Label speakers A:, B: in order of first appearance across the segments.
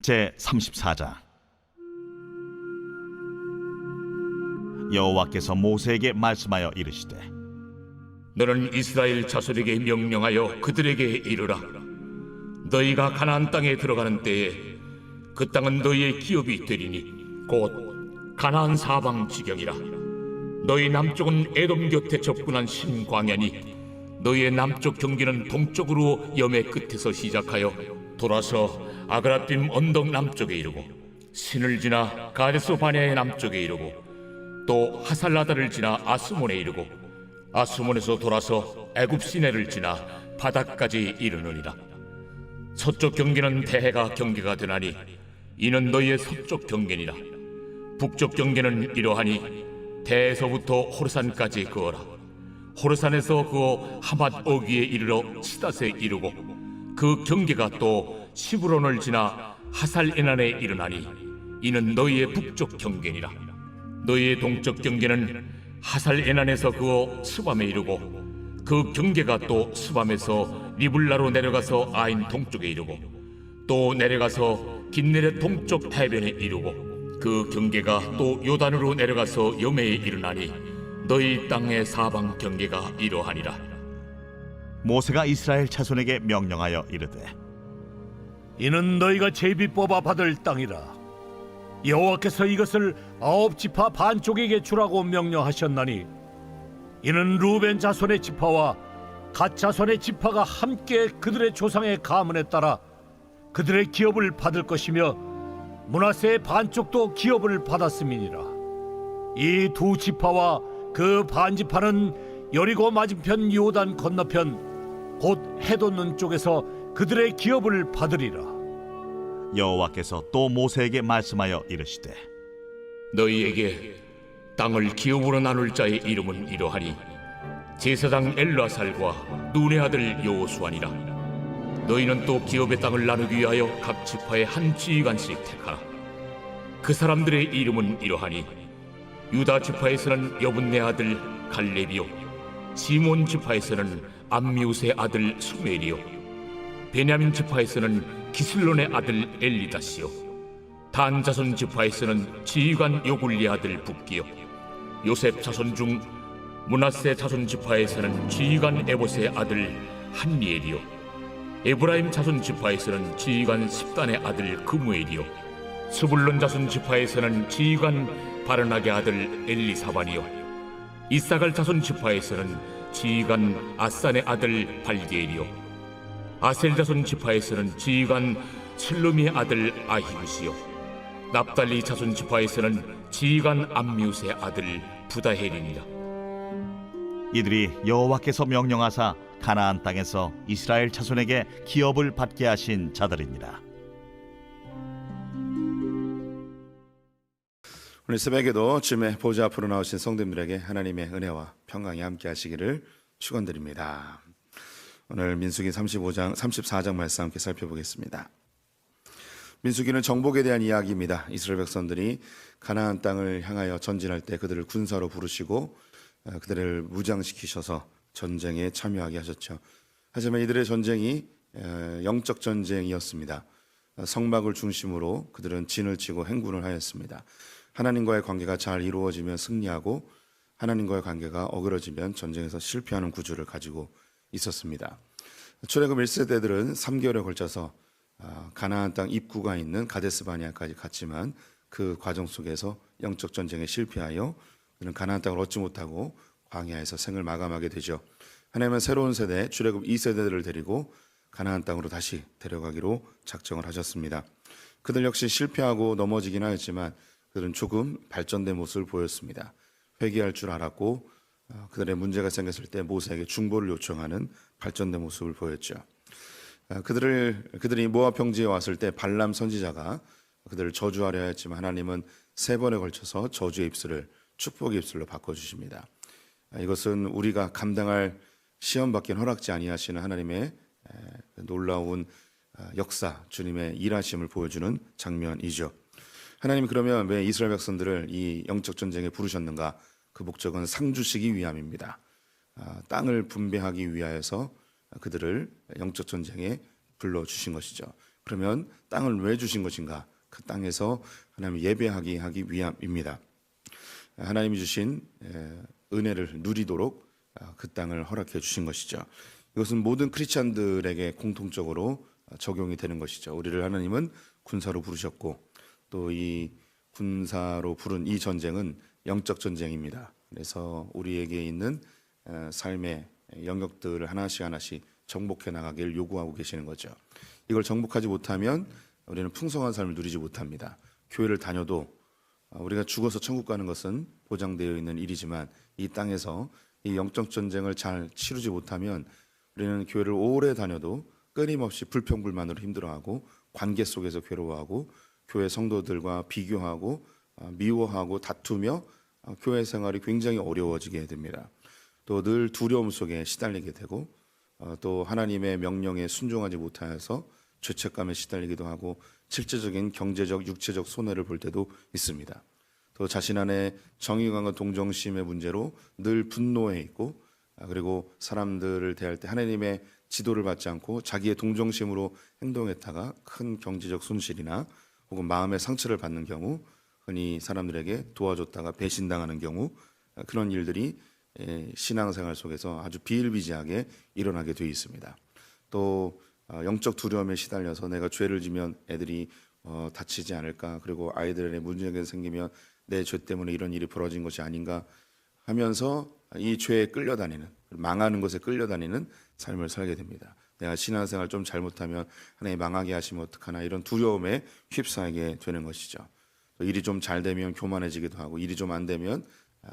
A: 제 34장. 여호와께서 모세에게 말씀하여 이르시되,
B: 너는 이스라엘 자손에게 명령하여 그들에게 이르라. 너희가 가나안 땅에 들어가는 때에 그 땅은 너희의 기업이 되리니 곧 가나안 사방 지경이라. 너희 남쪽은 에돔 곁에 접근한 신광야니 너희의 남쪽 경계는 동쪽으로 염해 끝에서 시작하여 돌아서 아그라빔 언덕 남쪽에 이르고 신을 지나 가데스 바네아의 남쪽에 이르고 또 하살라다를 지나 아스몬에 이르고 아스몬에서 돌아서 애굽 시내를 지나 바닥까지 이르느니라. 서쪽 경계는 대해가 경계가 되나니 이는 너희의 서쪽 경계니라. 북쪽 경계는 이러하니 대에서부터 호르산까지 그어라. 호르산에서 그어 하맛 어귀에 이르러 시닷에 이르고 그 경계가 또 시브론을 지나 하살 에난에 이르나니 이는 너희의 북쪽 경계니라. 너희의 동쪽 경계는 하살 에난에서 그어 스밤에 이르고 그 경계가 또 스밤에서 리블라로 내려가서 아인 동쪽에 이르고 또 내려가서 긴네렛 동쪽 해변에 이르고 그 경계가 또 요단으로 내려가서 여매에 이르나니 너희 땅의 사방 경계가 이러하니라.
A: 모세가 이스라엘 자손에게 명령하여 이르되,
C: 이는 너희가 제비 뽑아 받을 땅이라. 여호와께서 이것을 9지파 반쪽에게 주라고 명령하셨나니 이는 루벤 자손의 지파와 갓 자손의 지파가 함께 그들의 조상의 가문에 따라 그들의 기업을 받을 것이며 므낫세의 반쪽도 기업을 받았음이니라. 이 두 지파와 그 반지파는 여리고 맞은편 요단 건너편 곧 해돋는 쪽에서 그들의 기업을 받으리라.
A: 여호와께서 또 모세에게 말씀하여 이르시되,
B: 너희에게 땅을 기업으로 나눌 자의 이름은 이러하니 제사장 엘라살과 눈의 아들 여호수아니라. 너희는 또 기업의 땅을 나누기 위하여 각 지파의 한 지휘관씩 택하라. 그 사람들의 이름은 이러하니 유다 지파에서는 여분네 아들 갈렙이요, 시몬 지파에서는 암미우스의 아들 수멜이요, 베냐민 지파에서는 기슬론의 아들 엘리다시요, 단 자손 지파에서는 지휘관 요굴리 아들 붓기요, 요셉 자손 중 므낫세 자손 지파에서는 지휘관 에봇의 아들 한리엘이요, 에브라임 자손 지파에서는 지휘관 십단의 아들 그무엘이요, 스불론 자손 지파에서는 지휘관 바르나게 아들 엘리사반이요, 이사갈 자손 지파에서는 지휘관 아산의 아들 발디엘이요, 아셀 자손 지파에서는 지휘관 슬루미의 아들 아히우시요, 납달리 자손 지파에서는 지휘관 암미우스의 아들 부다헬이니라.
A: 이들이 여호와께서 명령하사 가나안 땅에서 이스라엘 자손에게 기업을 받게 하신 자들이니라.
D: 오늘 새벽에도 주님의 보좌 앞으로 나오신 성도님들에게 하나님의 은혜와 평강이 함께 하시기를 축원드립니다. 오늘 민수기 34장 말씀 함께 살펴보겠습니다. 민수기는 정복에 대한 이야기입니다. 이스라엘 백성들이 가나안 땅을 향하여 전진할 때 그들을 군사로 부르시고 그들을 무장시키셔서 전쟁에 참여하게 하셨죠. 하지만 이들의 전쟁이 영적 전쟁이었습니다. 성막을 중심으로 그들은 진을 치고 행군을 하였습니다. 하나님과의 관계가 잘 이루어지면 승리하고 하나님과의 관계가 어그러지면 전쟁에서 실패하는 구조를 가지고 있었습니다. 출애굽 1세대들은 3개월에 걸쳐서 가나안 땅 입구가 있는 가데스 바네아까지 갔지만 그 과정 속에서 영적 전쟁에 실패하여 그는 가나안 땅을 얻지 못하고 광야에서 생을 마감하게 되죠. 하나님은 새로운 세대 출애굽 2세대들을 데리고 가나안 땅으로 다시 데려가기로 작정을 하셨습니다. 그들 역시 실패하고 넘어지긴 하였지만 그들은 조금 발전된 모습을 보였습니다. 회개할 줄 알았고 그들의 문제가 생겼을 때 모세에게 중보를 요청하는 발전된 모습을 보였죠. 그들이 모압 평지에 왔을 때 발람 선지자가 그들을 저주하려 했지만 하나님은 3번에 걸쳐서 저주의 입술을 축복의 입술로 바꿔주십니다. 이것은 우리가 감당할 시험밖에 허락지 아니하시는 하나님의 놀라운 역사, 주님의 일하심을 보여주는 장면이죠. 하나님 그러면 왜 이스라엘 백성들을 이 영적 전쟁에 부르셨는가? 그 목적은 상 주시기 위함입니다. 땅을 분배하기 위하여서 그들을 영적 전쟁에 불러주신 것이죠. 그러면 땅을 왜 주신 것인가? 그 땅에서 하나님 예배하기 하기 위함입니다. 하나님이 주신 은혜를 누리도록 그 땅을 허락해 주신 것이죠. 이것은 모든 크리스찬들에게 공통적으로 적용이 되는 것이죠. 우리를 하나님은 군사로 부르셨고 또 이 군사로 부른 이 전쟁은 영적 전쟁입니다. 그래서 우리에게 있는 삶의 영역들을 하나씩 하나씩 정복해 나가길 요구하고 계시는 거죠. 이걸 정복하지 못하면 우리는 풍성한 삶을 누리지 못합니다. 교회를 다녀도 우리가 죽어서 천국 가는 것은 보장되어 있는 일이지만 이 땅에서 이 영적 전쟁을 잘 치르지 못하면 우리는 교회를 오래 다녀도 끊임없이 불평불만으로 힘들어하고 관계 속에서 괴로워하고 교회 성도들과 비교하고 미워하고 다투며 교회 생활이 굉장히 어려워지게 됩니다. 또 늘 두려움 속에 시달리게 되고 또 하나님의 명령에 순종하지 못하여서 죄책감에 시달리기도 하고 실제적인 경제적, 육체적 손해를 볼 때도 있습니다. 또 자신 안에 정의감과 동정심의 문제로 늘 분노해 있고 그리고 사람들을 대할 때 하나님의 지도를 받지 않고 자기의 동정심으로 행동했다가 큰 경제적 손실이나 혹은 마음의 상처를 받는 경우, 흔히 사람들에게 도와줬다가 배신당하는 경우, 그런 일들이 신앙생활 속에서 아주 비일비재하게 일어나게 되어 있습니다. 또 영적 두려움에 시달려서 내가 죄를 지면 애들이 다치지 않을까, 그리고 아이들의 문제가 생기면 내 죄 때문에 이런 일이 벌어진 것이 아닌가 하면서 이 죄에 끌려다니는, 망하는 것에 끌려다니는 삶을 살게 됩니다. 내가 신앙생활 좀 잘못하면 하나님 망하게 하시면 어떡하나, 이런 두려움에 휩싸이게 되는 것이죠. 일이 좀 잘 되면 교만해지기도 하고, 일이 좀 안 되면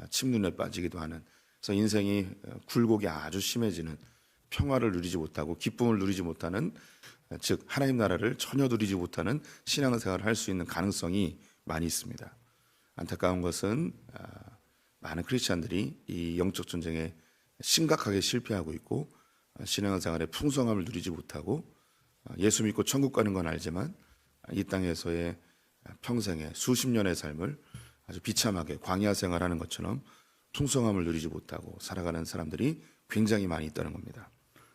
D: 침눈에 빠지기도 하는, 그래서 인생이 굴곡이 아주 심해지는, 평화를 누리지 못하고 기쁨을 누리지 못하는, 즉 하나님 나라를 전혀 누리지 못하는 신앙생활을 할 수 있는 가능성이 많이 있습니다. 안타까운 것은 많은 크리스찬들이 이 영적 전쟁에 심각하게 실패하고 있고, 신앙생활의 풍성함을 누리지 못하고, 예수 믿고 천국 가는 건 알지만 이 땅에서의 평생의 수십 년의 삶을 아주 비참하게 광야 생활하는 것처럼 풍성함을 누리지 못하고 살아가는 사람들이 굉장히 많이 있다는 겁니다.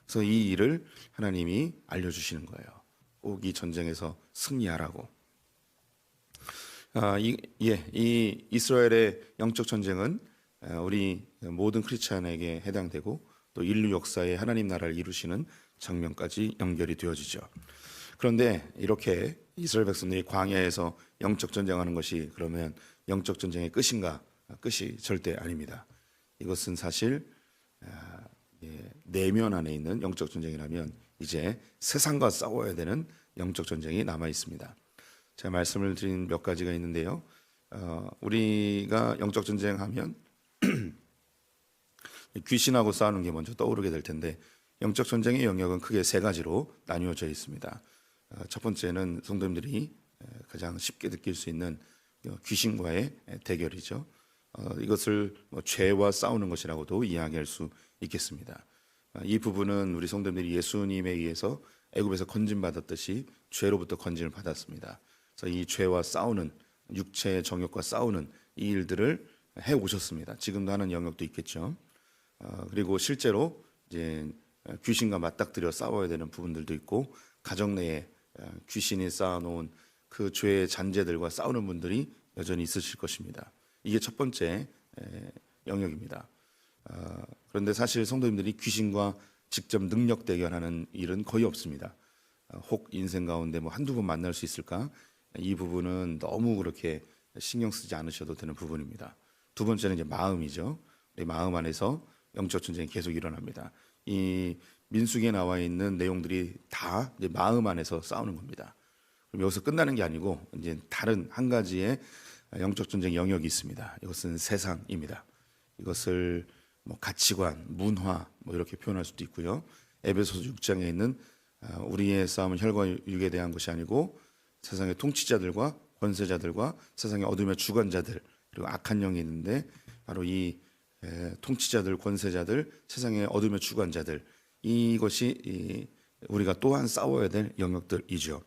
D: 그래서 이 일을 하나님이 알려주시는 거예요. 꼭 이 전쟁에서 승리하라고. 이 이스라엘의 영적 전쟁은 우리 모든 크리스찬에게 해당되고 또 인류 역사에 하나님 나라를 이루시는 장면까지 연결이 되어지죠. 그런데 이렇게 이스라엘 백성들이 광야에서 영적 전쟁하는 것이 그러면 영적 전쟁의 끝인가? 끝이 절대 아닙니다. 이것은 사실 내면 안에 있는 영적 전쟁이라면 이제 세상과 싸워야 되는 영적 전쟁이 남아 있습니다. 제가 말씀을 드린 몇 가지가 있는데요. 우리가 영적 전쟁하면 귀신하고 싸우는 게 먼저 떠오르게 될 텐데, 영적 전쟁의 영역은 크게 세 가지로 나뉘어져 있습니다. 첫 번째는 성도님들이 가장 쉽게 느낄 수 있는 귀신과의 대결이죠. 이것을 죄와 싸우는 것이라고도 이야기할 수 있겠습니다. 이 부분은 우리 성도님들이 예수님에 의해서 애굽에서 건진받았듯이 죄로부터 건진을 받았습니다. 그래서 이 죄와 싸우는, 육체의 정욕과 싸우는 이 일들을 해 오셨습니다. 지금도 하는 영역도 있겠죠. 그리고 실제로 이제 귀신과 맞닥뜨려 싸워야 되는 부분들도 있고, 가정 내에 귀신이 쌓아놓은 그 죄의 잔재들과 싸우는 분들이 여전히 있으실 것입니다. 이게 첫 번째 영역입니다. 그런데 사실 성도님들이 귀신과 직접 능력 대결하는 일은 거의 없습니다. 혹 인생 가운데 한두 번 만날 수 있을까? 이 부분은 너무 그렇게 신경 쓰지 않으셔도 되는 부분입니다. 두 번째는 이제 마음이죠. 우리 마음 안에서 영적 전쟁이 계속 일어납니다. 이 민수기에 나와 있는 내용들이 다 이제 마음 안에서 싸우는 겁니다. 그럼 여기서 끝나는 게 아니고 이제 다른 한 가지의 영적 전쟁 영역이 있습니다. 이것은 세상입니다. 이것을 가치관, 문화 이렇게 표현할 수도 있고요. 에베소서 6장에 있는 우리의 싸움은 혈과 육에 대한 것이 아니고 세상의 통치자들과 권세자들과 세상의 어둠의 주관자들, 그리고 악한 영이 있는데 바로 이 통치자들, 권세자들, 세상의 어둠의 주관자들, 이것이 우리가 또한 싸워야 될 영역들이죠.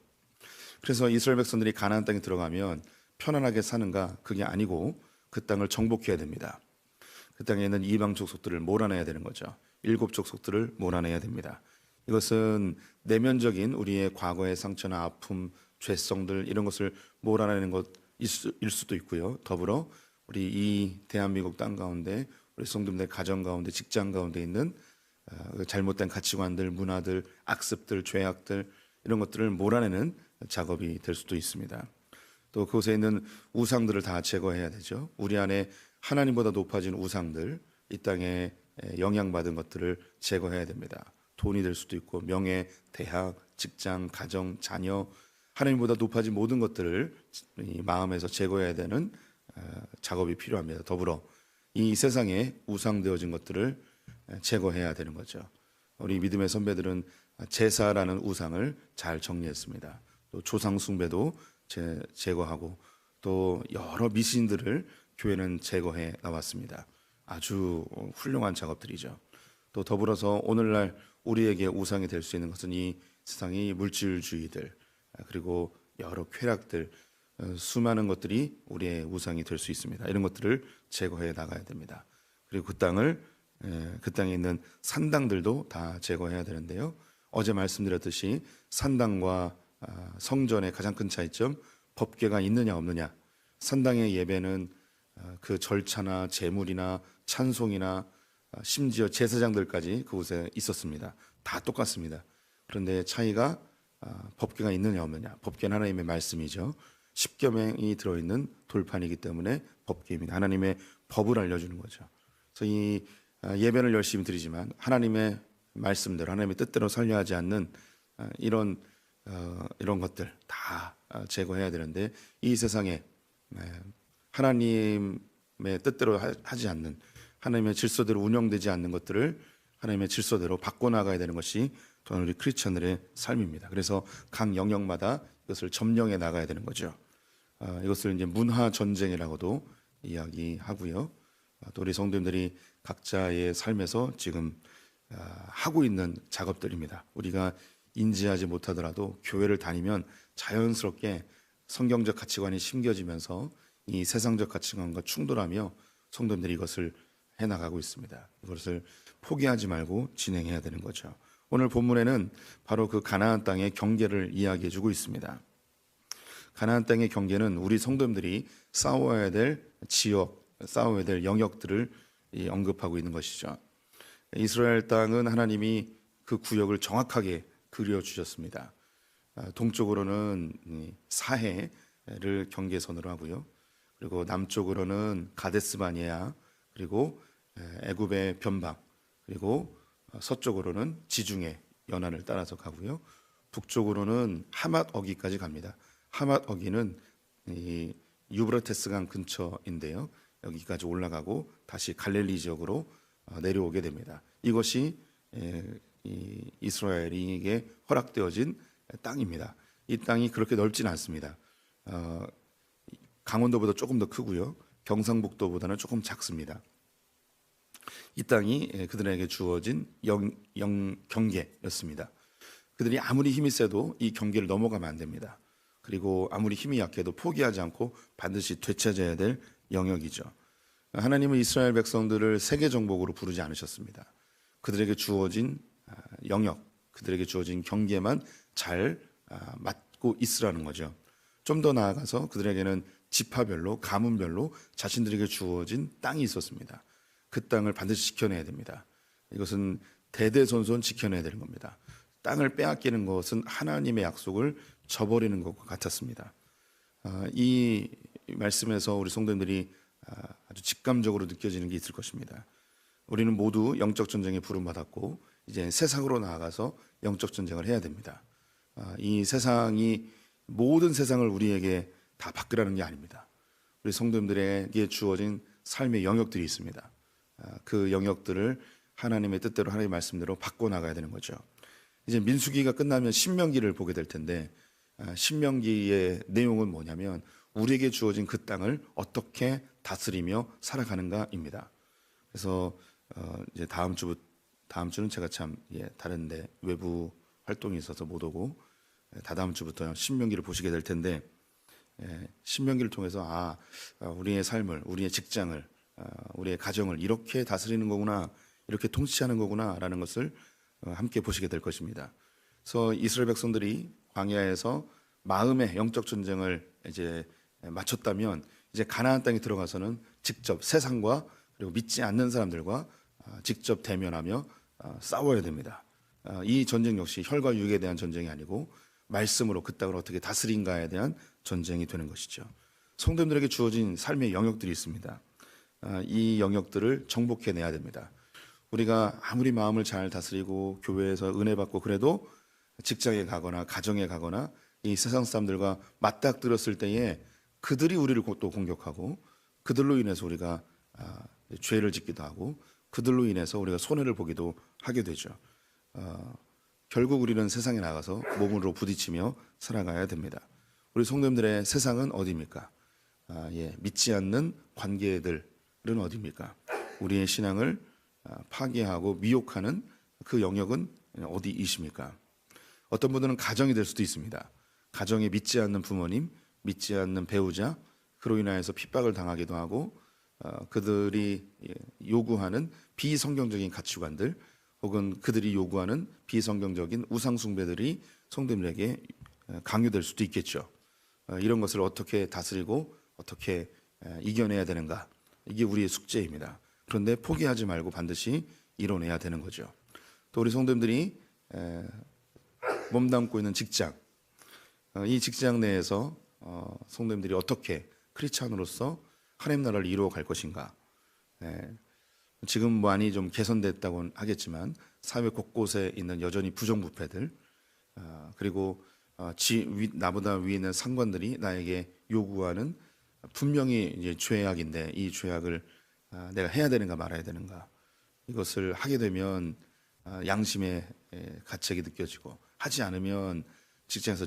D: 그래서 이스라엘 백성들이 가나안 땅에 들어가면 편안하게 사는가? 그게 아니고 그 땅을 정복해야 됩니다. 그 땅에 있는 이방 족속들을 몰아내야 되는 거죠. 7 족속들을 몰아내야 됩니다. 이것은 내면적인 우리의 과거의 상처나 아픔, 죄성들 이런 것을 몰아내는 것일 수도 있고요. 더불어 우리 이 대한민국 땅 가운데 우리 성도님들 가정 가운데 직장 가운데 있는 잘못된 가치관들, 문화들, 악습들, 죄악들 이런 것들을 몰아내는 작업이 될 수도 있습니다. 또 그곳에 있는 우상들을 다 제거해야 되죠. 우리 안에 하나님보다 높아진 우상들, 이 땅에 영향받은 것들을 제거해야 됩니다. 돈이 될 수도 있고 명예, 대학, 직장, 가정, 자녀, 하나님보다 높아진 모든 것들을 이 마음에서 제거해야 되는 작업이 필요합니다. 더불어 이 세상에 우상되어진 것들을 제거해야 되는 거죠. 우리 믿음의 선배들은 제사라는 우상을 잘 정리했습니다. 또 조상 숭배도 제거하고 또 여러 미신들을 교회는 제거해 나왔습니다. 아주 훌륭한 작업들이죠. 또 더불어서 오늘날 우리에게 우상이 될 수 있는 것은 이 세상의 물질주의들 그리고 여러 쾌락들 수많은 것들이 우리의 우상이 될 수 있습니다. 이런 것들을 제거해 나가야 됩니다. 그리고 그 땅에 있는 산당들도 다 제거해야 되는데요. 어제 말씀드렸듯이 산당과 성전의 가장 큰 차이점, 법궤가 있느냐 없느냐. 산당의 예배는 그 절차나 제물이나 찬송이나 심지어 제사장들까지 그곳에 있었습니다. 다 똑같습니다. 그런데 차이가 법궤가 있느냐 없느냐. 법궤는 하나님의 말씀이죠. 십계명이 들어있는 돌판이기 때문에 법궤입니다. 하나님의 법을 알려주는 거죠. 그래서 이 예배를 열심히 드리지만 하나님의 말씀대로 하나님의 뜻대로 살려 하지 않는 이런 것들 다 제거해야 되는데 이 세상에 하나님의 뜻대로 하지 않는 하나님의 질서대로 운영되지 않는 것들을 하나님의 질서대로 바꿔나가야 되는 것이 또한 우리 크리스천들의 삶입니다. 그래서 각 영역마다 이것을 점령해 나가야 되는 거죠. 이것을 이제 문화 전쟁이라고도 이야기하고요. 또 우리 성도님들이 각자의 삶에서 지금 하고 있는 작업들입니다. 우리가 인지하지 못하더라도 교회를 다니면 자연스럽게 성경적 가치관이 심겨지면서 이 세상적 가치관과 충돌하며 성도님들이 이것을 해나가고 있습니다. 이것을 포기하지 말고 진행해야 되는 거죠. 오늘 본문에는 바로 그 가나안 땅의 경계를 이야기해 주고 있습니다. 가나안 땅의 경계는 우리 성도님들이 싸워야 될 지역, 싸워야 될 영역들을 언급하고 있는 것이죠. 이스라엘 땅은 하나님이 그 구역을 정확하게 그려주셨습니다. 동쪽으로는 사해를 경계선으로 하고요. 그리고 남쪽으로는 가데스바네아, 그리고 애굽의 변방, 그리고 서쪽으로는 지중해 연안을 따라서 가고요. 북쪽으로는 하맛 어기까지 갑니다. 하맛 어기는 이 유브라테스강 근처인데요. 여기까지 올라가고 다시 갈릴리 지역으로 내려오게 됩니다. 이것이 이스라엘에게 허락되어진 땅입니다. 이 땅이 그렇게 넓지는 않습니다. 강원도보다 조금 더 크고요. 경상북도보다는 조금 작습니다. 이 땅이 그들에게 주어진 경계였습니다. 그들이 아무리 힘이 세도 이 경계를 넘어가면 안 됩니다. 그리고 아무리 힘이 약해도 포기하지 않고 반드시 되찾아야 될 영역이죠. 하나님은 이스라엘 백성들을 세계 정복으로 부르지 않으셨습니다. 그들에게 주어진 영역, 그들에게 주어진 경계만 잘 맡고 있으라는 거죠. 좀 더 나아가서 그들에게는 지파별로, 가문별로 자신들에게 주어진 땅이 있었습니다. 그 땅을 반드시 지켜내야 됩니다. 이것은 대대손손 지켜내야 되는 겁니다. 땅을 빼앗기는 것은 하나님의 약속을 저버리는 것과 같았습니다. 이 말씀에서 우리 성도님들이 아주 직감적으로 느껴지는 게 있을 것입니다. 우리는 모두 영적 전쟁에 부름받았고 이제 세상으로 나아가서 영적 전쟁을 해야 됩니다. 이 세상이 모든 세상을 우리에게 다 바꾸라는 게 아닙니다. 우리 성도님들에게 주어진 삶의 영역들이 있습니다. 그 영역들을 하나님의 뜻대로 하나님의 말씀대로 바꿔나가야 되는 거죠. 이제 민수기가 끝나면 신명기를 보게 될 텐데 신명기의 내용은 뭐냐면 우리에게 주어진 그 땅을 어떻게 다스리며 살아가는가입니다. 그래서 이제 다음 주는 제가 참 다른데 외부 활동이 있어서 못 오고 다다음 주부터 신명기를 보시게 될 텐데 신명기를 통해서 우리의 삶을, 우리의 직장을, 우리의 가정을 이렇게 다스리는 거구나, 이렇게 통치하는 거구나라는 것을 함께 보시게 될 것입니다. 그래서 이스라엘 백성들이 광야에서 마음의 영적 전쟁을 이제 마쳤다면 이제 가나안 땅에 들어가서는 직접 세상과 그리고 믿지 않는 사람들과 직접 대면하며 싸워야 됩니다. 이 전쟁 역시 혈과 육에 대한 전쟁이 아니고 말씀으로 그 땅을 어떻게 다스린가에 대한 전쟁이 되는 것이죠. 성도님들에게 주어진 삶의 영역들이 있습니다. 이 영역들을 정복해내야 됩니다. 우리가 아무리 마음을 잘 다스리고 교회에서 은혜 받고 그래도 직장에 가거나 가정에 가거나 이 세상 사람들과 맞닥뜨렸을 때에 그들이 우리를 또 공격하고 그들로 인해서 우리가 죄를 짓기도 하고 그들로 인해서 우리가 손해를 보기도 하게 되죠. 결국 우리는 세상에 나가서 몸으로 부딪히며 살아가야 됩니다. 우리 성도님들의 세상은 어디입니까? 믿지 않는 관계들은 어디입니까? 우리의 신앙을 파괴하고 미혹하는 그 영역은 어디이십니까? 어떤 분들은 가정이 될 수도 있습니다. 가정에 믿지 않는 부모님, 믿지 않는 배우자, 그로 인하여서 핍박을 당하기도 하고 그들이 요구하는 비성경적인 가치관들 혹은 그들이 요구하는 비성경적인 우상 숭배들이 성도님에게 강요될 수도 있겠죠. 이런 것을 어떻게 다스리고 어떻게 이겨내야 되는가, 이게 우리의 숙제입니다. 그런데 포기하지 말고 반드시 이뤄내야 되는 거죠. 또 우리 성도님들이 몸담고 있는 직장, 이 직장 내에서 성도님들이 어떻게 크리스찬으로서 하나님 나라를 이루어 갈 것인가. 지금 많이 좀 개선됐다고 하겠지만 사회 곳곳에 있는 여전히 부정부패들, 그리고 나보다 위에 있는 상관들이 나에게 요구하는 분명히 이제 죄악인데 이 죄악을 내가 해야 되는가 말아야 되는가, 이것을 하게 되면 양심의 가책이 느껴지고 하지 않으면 직장에서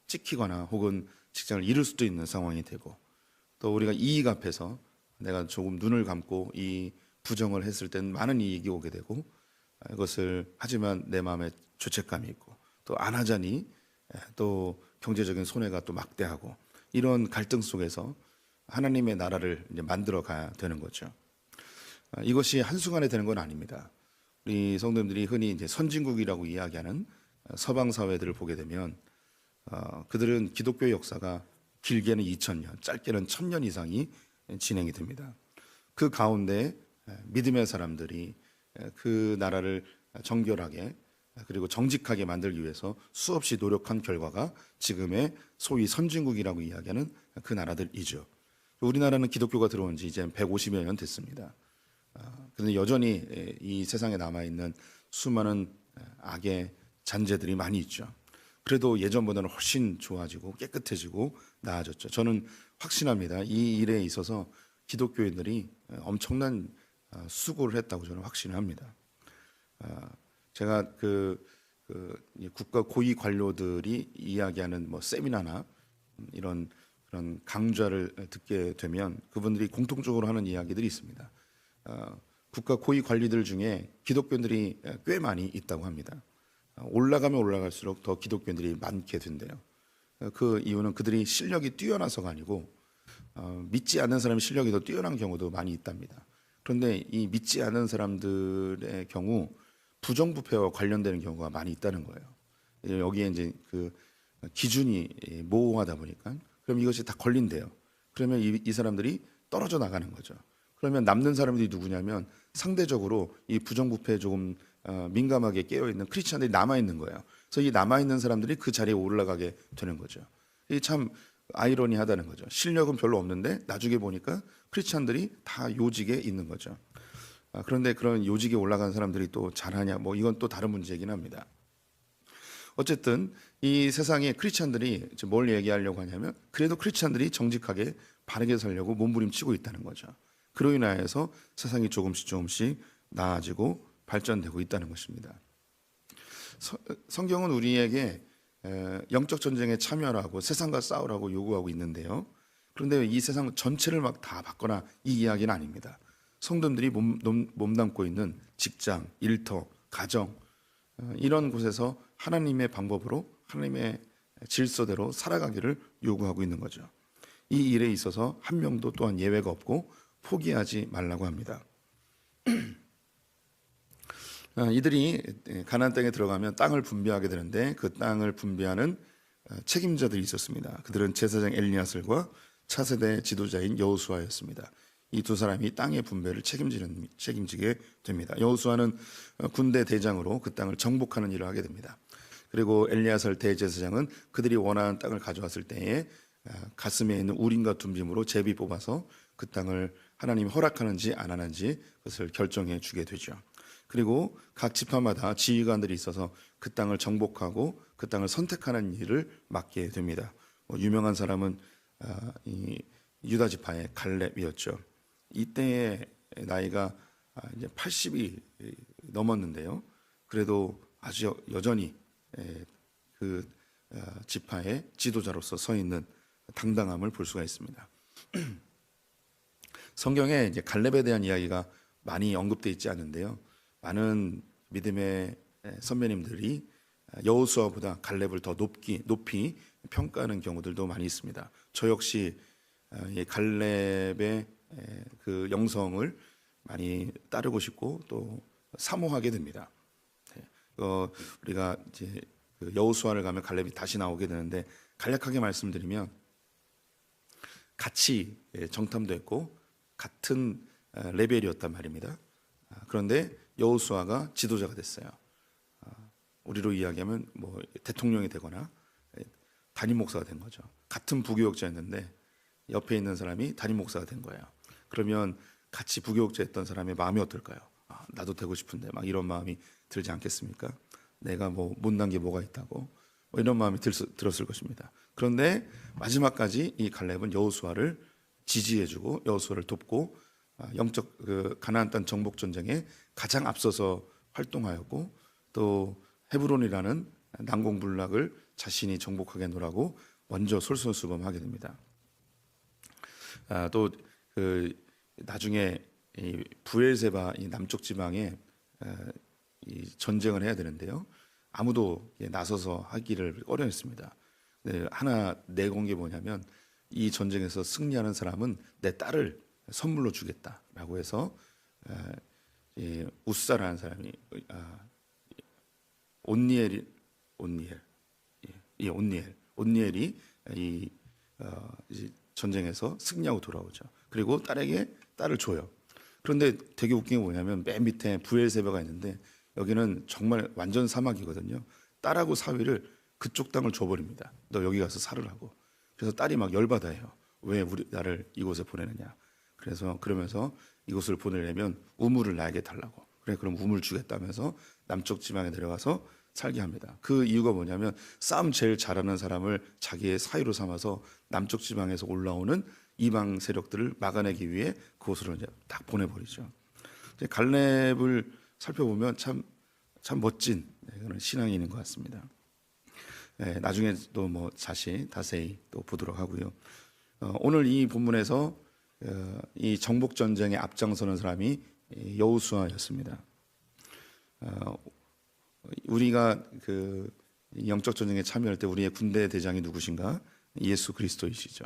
D: 찍히거나 혹은 직장을 잃을 수도 있는 상황이 되고, 또 우리가 이익 앞에서 내가 조금 눈을 감고 이 부정을 했을 때는 많은 이익이 오게 되고, 이것을 하지만 내 마음에 죄책감이 있고 또 안 하자니 또 경제적인 손해가 또 막대하고, 이런 갈등 속에서 하나님의 나라를 이제 만들어 가야 되는 거죠. 이것이 한순간에 되는 건 아닙니다. 우리 성도님들이 흔히 이제 선진국이라고 이야기하는 서방 사회들을 보게 되면 그들은 기독교의 역사가 길게는 2000년, 짧게는 1000년 이상이 진행이 됩니다. 그 가운데 믿음의 사람들이 그 나라를 정결하게 그리고 정직하게 만들기 위해서 수없이 노력한 결과가 지금의 소위 선진국이라고 이야기하는 그 나라들이죠. 우리나라는 기독교가 들어온 지 이제 150여 년 됐습니다. 그런데 여전히 이 세상에 남아있는 수많은 악의 잔재들이 많이 있죠. 그래도 예전보다는 훨씬 좋아지고 깨끗해지고 나아졌죠. 저는 확신합니다. 이 일에 있어서 기독교인들이 엄청난 수고를 했다고 저는 확신을 합니다. 제가 국가 고위 관료들이 이야기하는 뭐 세미나나 이런 그런 강좌를 듣게 되면 그분들이 공통적으로 하는 이야기들이 있습니다. 국가 고위 관리들 중에 기독교인들이 꽤 많이 있다고 합니다. 올라가면 올라갈수록 더 기독교인들이 많게 된대요. 그 이유는 그들이 실력이 뛰어나서가 아니고 믿지 않는 사람이 실력이 더 뛰어난 경우도 많이 있답니다. 그런데 이 믿지 않는 사람들의 경우 부정부패와 관련되는 경우가 많이 있다는 거예요. 여기에 이제 그 기준이 모호하다 보니까 그럼 이것이 다 걸린대요. 그러면 이 사람들이 떨어져 나가는 거죠. 그러면 남는 사람들이 누구냐면 상대적으로 이 부정부패에 조금 민감하게 깨어있는 크리스찬들이 남아있는 거예요. 그래서 이 남아있는 사람들이 그 자리에 올라가게 되는 거죠. 이게 참 아이러니하다는 거죠. 실력은 별로 없는데 나중에 보니까 크리스찬들이 다 요직에 있는 거죠. 그런데 그런 요직에 올라간 사람들이 또 잘하냐, 뭐 이건 또 다른 문제이긴 합니다. 어쨌든 이 세상에 크리스찬들이 뭘 얘기하려고 하냐면 그래도 크리스찬들이 정직하게 바르게 살려고 몸부림치고 있다는 거죠. 그로 인하여서 세상이 조금씩 나아지고 발전되고 있다는 것입니다. 성경은 우리에게 영적 전쟁에 참여하고 세상과 싸우라고 요구하고 있는데요. 그런데 이 세상 전체를 막 다 바꿔라, 이 이야기는 아닙니다. 성도들이 몸담고 있는 직장, 일터, 가정, 이런 곳에서 하나님의 방법으로 하나님의 질서대로 살아가기를 요구하고 있는 거죠. 이 일에 있어서 한 명도 또한 예외가 없고 포기하지 말라고 합니다. 이들이 가나안 땅에 들어가면 땅을 분배하게 되는데 그 땅을 분배하는 책임자들이 있었습니다. 그들은 제사장 엘리야슬과 차세대 지도자인 여호수아였습니다. 이 두 사람이 땅의 분배를 책임지게 됩니다. 여호수아는 군대 대장으로 그 땅을 정복하는 일을 하게 됩니다. 그리고 엘리야살 대제사장은 그들이 원하는 땅을 가져왔을 때에 가슴에 있는 우림과 둠빔으로 제비 뽑아서 그 땅을 하나님이 허락하는지 안 하는지 그것을 결정해 주게 되죠. 그리고 각 지파마다 지휘관들이 있어서 그 땅을 정복하고 그 땅을 선택하는 일을 맡게 됩니다. 유명한 사람은 이 유다 지파의 갈렙이었죠. 이때의 나이가 이제 80이 넘었는데요. 그래도 아주 여전히 그 지파의 지도자로서 서 있는 당당함을 볼 수가 있습니다. 성경에 이제 갈렙에 대한 이야기가 많이 언급되어 있지 않는데요. 많은 믿음의 선배님들이 여호수아보다 갈렙을 더 높이 평가하는 경우들도 많이 있습니다. 저 역시 갈렙의 그 영성을 많이 따르고 싶고 또 사모하게 됩니다. 우리가 이제 여호수아를 가면 갈렙이 다시 나오게 되는데 간략하게 말씀드리면 같이 정탐됐고 같은 레벨이었단 말입니다. 그런데 여호수아가 지도자가 됐어요. 우리로 이야기하면 뭐 대통령이 되거나 담임 목사가 된 거죠. 같은 부교역자였는데 옆에 있는 사람이 담임 목사가 된 거예요. 그러면 같이 부교역자였던 사람의 마음이 어떨까요? 나도 되고 싶은데 막 이런 마음이 들지 않겠습니까? 내가 뭐 못난 게 뭐가 있다고 뭐 이런 마음이 들었을 것입니다. 그런데 마지막까지 이 갈렙은 여호수아를 지지해주고 여호수아를 돕고 영적 가나안 땅 정복 전쟁에 가장 앞서서 활동하였고 또 헤브론이라는 난공불락을 자신이 정복하게 놓으라고 먼저 솔선수범하게 됩니다. 또 나중에 이 부엘세바 이 남쪽 지방에 이 전쟁을 해야 되는데요. 아무도 나서서 하기를 꺼려했습니다. 하나 내건 게 뭐냐면 이 전쟁에서 승리하는 사람은 내 딸을 선물로 주겠다라고 해서 우사라는 사람이 온니엘이 이 전쟁에서 승리하고 돌아오죠. 그리고 딸에게 딸을 줘요. 그런데 되게 웃긴 게 뭐냐면 맨 밑에 부엘세바가 있는데 여기는 정말 완전 사막이거든요. 딸하고 사위를 그쪽 땅을 줘버립니다. 너 여기 가서 살으라고. 그래서 딸이 막 열받아요. 왜 나를 이곳에 보내느냐. 그러면서 이곳을 보내려면 우물을 나에게 달라고. 그래 그럼 우물 주겠다면서 남쪽 지방에 내려가서 살게 합니다. 그 이유가 뭐냐면 싸움 제일 잘하는 사람을 자기의 사위로 삼아서 남쪽 지방에서 올라오는 이방 세력들을 막아내기 위해 그곳으로 이제 딱 보내버리죠. 갈렙을 살펴보면 참 멋진 그런 신앙이 있는 것 같습니다. 나중에 또 뭐 자세히 또 보도록 하고요. 오늘 이 본문에서 이 정복 전쟁에 앞장서는 사람이 여호수아였습니다. 우리가 그 영적 전쟁에 참여할 때 우리의 군대 대장이 누구신가? 예수 그리스도이시죠.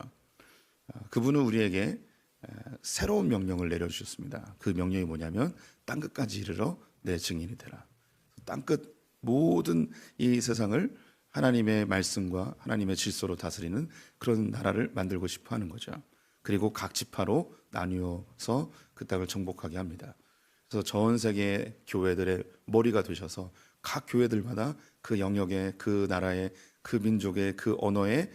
D: 그분은 우리에게 새로운 명령을 내려주셨습니다. 그 명령이 뭐냐면 땅끝까지 이르러 내 증인이 되라. 땅끝 모든 이 세상을 하나님의 말씀과 하나님의 질서로 다스리는 그런 나라를 만들고 싶어 하는 거죠. 그리고 각 지파로 나뉘어서 그 땅을 정복하게 합니다. 그래서 전 세계 교회들의 머리가 되셔서 각 교회들마다 그 영역의 그 나라의 그 민족의 그 언어의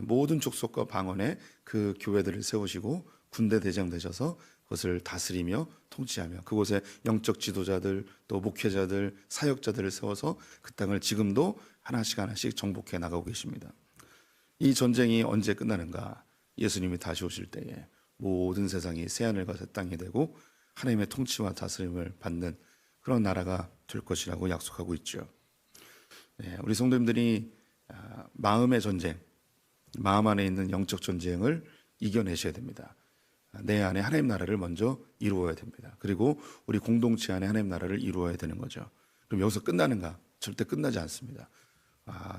D: 모든 족속과 방언의 그 교회들을 세우시고 군대 대장 되셔서 그것을 다스리며 통치하며 그곳에 영적 지도자들 또 목회자들 사역자들을 세워서 그 땅을 지금도 하나씩 정복해 나가고 계십니다. 이 전쟁이 언제 끝나는가? 예수님이 다시 오실 때에 모든 세상이 새하늘과 새 땅이 되고 하나님의 통치와 다스림을 받는 그런 나라가 될 것이라고 약속하고 있죠. 우리 성도님들이 마음의 전쟁, 마음 안에 있는 영적 전쟁을 이겨내셔야 됩니다. 내 안에 하나님 나라를 먼저 이루어야 됩니다. 그리고 우리 공동체 안에 하나님 나라를 이루어야 되는 거죠. 그럼 여기서 끝나는가? 절대 끝나지 않습니다.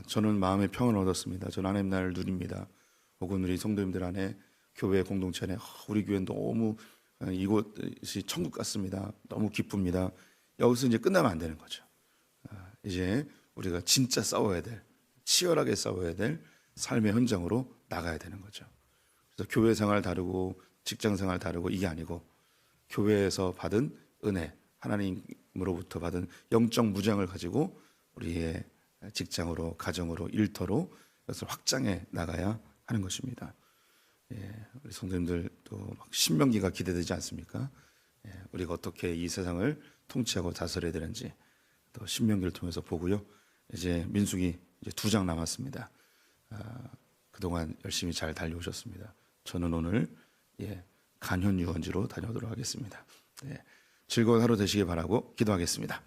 D: 저는 마음의 평안을 얻었습니다. 저는 하나님 나라를 누립니다. 혹은 우리 성도님들 안에 교회 공동체 안에 우리 교회는 너무 이곳이 천국 같습니다. 너무 기쁩니다. 여기서 이제 끝나면 안 되는 거죠. 이제 우리가 진짜 싸워야 될, 치열하게 싸워야 될 삶의 현장으로 나가야 되는 거죠. 그래서 교회 생활 다르고 직장 생활 다르고 이게 아니고 교회에서 받은 은혜, 하나님으로부터 받은 영적 무장을 가지고 우리의 직장으로, 가정으로, 일터로 그것을 확장해 나가야 하는 것입니다. 우리 성도님들 또 막 신명기가 기대되지 않습니까? 우리가 어떻게 이 세상을 통치하고 다스려야 되는지 또 신명기를 통해서 보고요. 이제 민수기 이제 2장 남았습니다. 그동안 열심히 잘 달려오셨습니다. 저는 오늘 간현 유원지로 다녀오도록 하겠습니다. 즐거운 하루 되시길 바라고 기도하겠습니다.